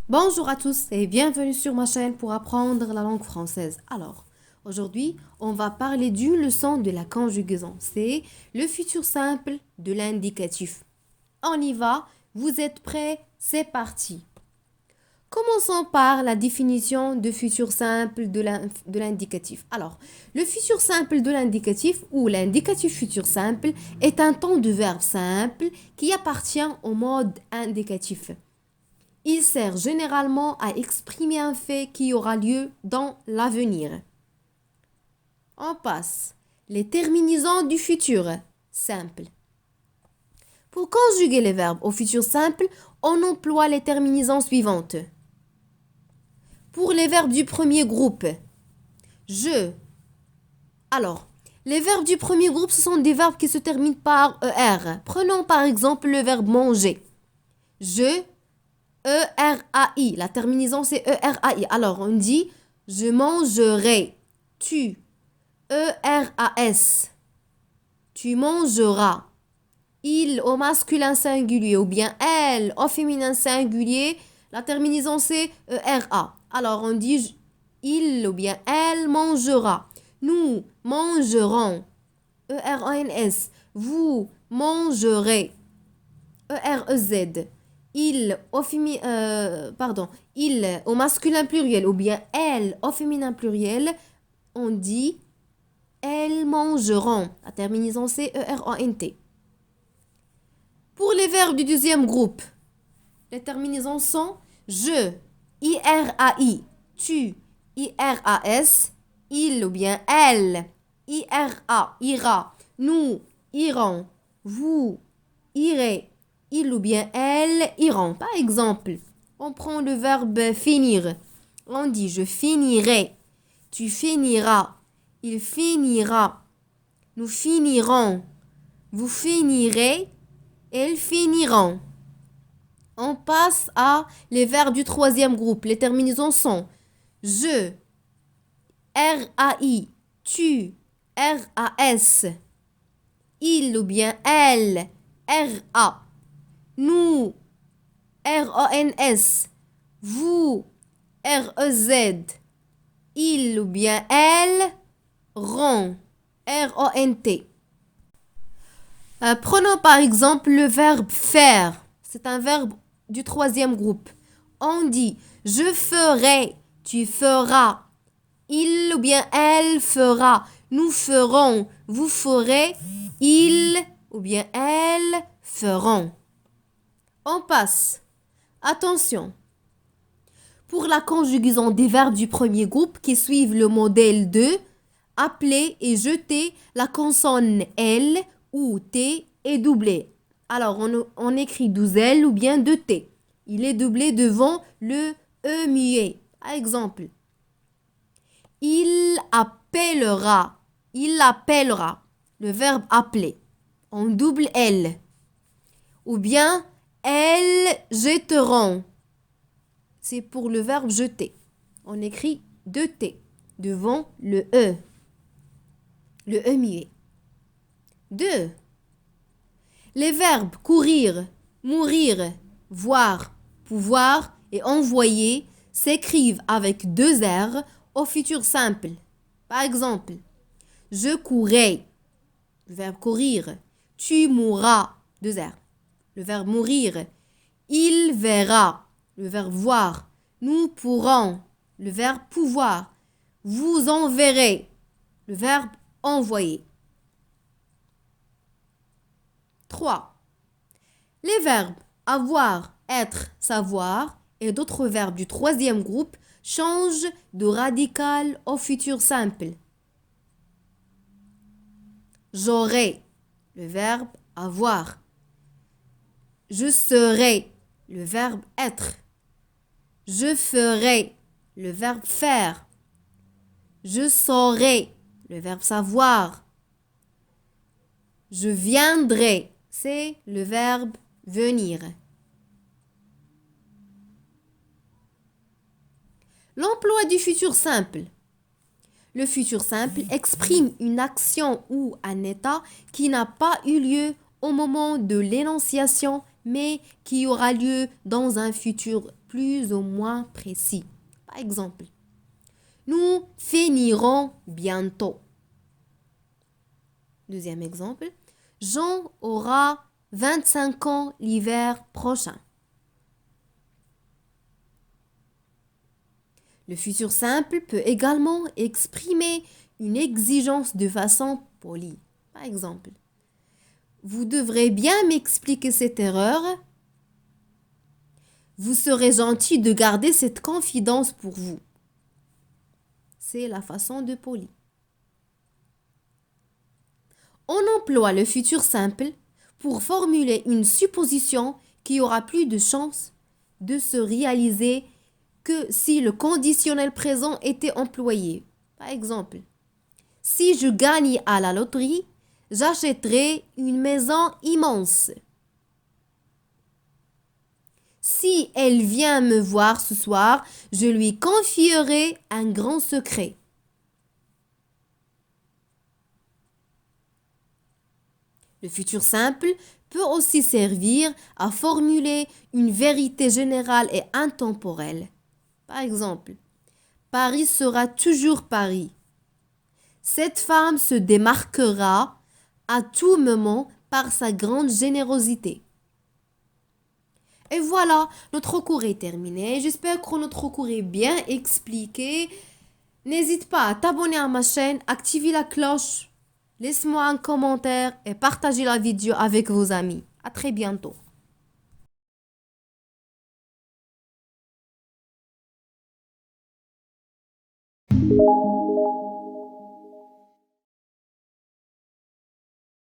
Bonjour à tous et bienvenue sur ma chaîne pour apprendre la langue française. Alors, aujourd'hui, on va parler d'une leçon de la conjugaison. C'est le futur simple de l'indicatif. On y va, vous êtes prêts? C'est parti. Commençons par la définition de futur simple de l'indicatif. Alors, le futur simple de l'indicatif ou l'indicatif futur simple est un temps de verbe simple qui appartient au mode indicatif. Il sert généralement à exprimer un fait qui aura lieu dans l'avenir. On passe. Les terminaisons du futur simple. Pour conjuguer les verbes au futur simple, on emploie les terminaisons suivantes. Pour les verbes du premier groupe, je. Alors, les verbes du premier groupe, ce sont des verbes qui se terminent par ER. Prenons par exemple le verbe manger. Je. E-R-A-I. La terminaison, c'est E-R-A-I. Alors, on dit je mangerai. Tu. E-R-A-S. Tu mangeras. Il au masculin singulier ou bien elle au féminin singulier. La terminaison, c'est E-R-A. Alors, on dit il ou bien elle mangera. Nous mangerons. E-R-A-N-S. Vous mangerez. E-R-E-Z. Il au masculin pluriel ou bien elle au féminin pluriel, on dit elles mangeront. La terminaison c'est E-R-O-N-T. Pour les verbes du deuxième groupe, les terminaisons sont je, I-R-A-I, tu, I-R-A-S, il ou bien elle, I-R-A, ira, nous irons, vous irez, il ou bien elle iront. Par exemple, on prend le verbe finir. On dit je finirai, tu finiras, il finira, nous finirons, vous finirez, elles finiront. On passe à les verbes du troisième groupe. Les terminaisons sont je, R-A-I, tu, R-A-S, il ou bien elle, R-A. Nous, R-O-N-S, vous, R-E-Z, il ou bien elle, ront, R-O-N-T. Prenons par exemple le verbe faire. C'est un verbe du troisième groupe. On dit je ferai, tu feras, il ou bien elle fera, nous ferons, vous ferez, il ou bien elle feront. On passe. Attention. Pour la conjugaison des verbes du premier groupe qui suivent le modèle de appeler et jeter, la consonne L ou T est doublée. Alors, on écrit 12 L ou bien 2 T. Il est doublé devant le E muet. Par exemple, il appellera. Il appellera. Le verbe appeler. On double L. Ou bien, elles jetteront. C'est pour le verbe jeter. On écrit 2 T devant le E. Le E muet. 2. Les verbes courir, mourir, voir, pouvoir et envoyer s'écrivent avec 2 R au futur simple. Par exemple, je courrai. Le verbe courir. Tu mourras. 2 R. Le verbe mourir. Il verra, le verbe voir. Nous pourrons, le verbe pouvoir. Vous enverrez, le verbe envoyer. 3. Les verbes avoir, être, savoir et d'autres verbes du troisième groupe changent de radical au futur simple. J'aurai, le verbe avoir. Je serai, le verbe être. Je ferai, le verbe faire. Je saurai, le verbe savoir. Je viendrai, c'est le verbe venir. L'emploi du futur simple. Le futur simple exprime une action ou un état qui n'a pas eu lieu au moment de l'énonciation, mais qui aura lieu dans un futur plus ou moins précis. Par exemple, nous finirons bientôt. Deuxième exemple, Jean aura 25 ans l'hiver prochain. Le futur simple peut également exprimer une exigence de façon polie. Par exemple, vous devrez bien m'expliquer cette erreur. Vous serez gentil de garder cette confidence pour vous. C'est la façon de poli. On emploie le futur simple pour formuler une supposition qui aura plus de chances de se réaliser que si le conditionnel présent était employé. Par exemple, si je gagne à la loterie, j'achèterai une maison immense. Si elle vient me voir ce soir, je lui confierai un grand secret. Le futur simple peut aussi servir à formuler une vérité générale et intemporelle. Par exemple, Paris sera toujours Paris. Cette femme se démarquera à tout moment par sa grande générosité. Et voilà, notre cours est terminé. J'espère que notre cours est bien expliqué. N'hésite pas à t'abonner à ma chaîne, activer la cloche, laisse-moi un commentaire et partagez la vidéo avec vos amis. À très bientôt.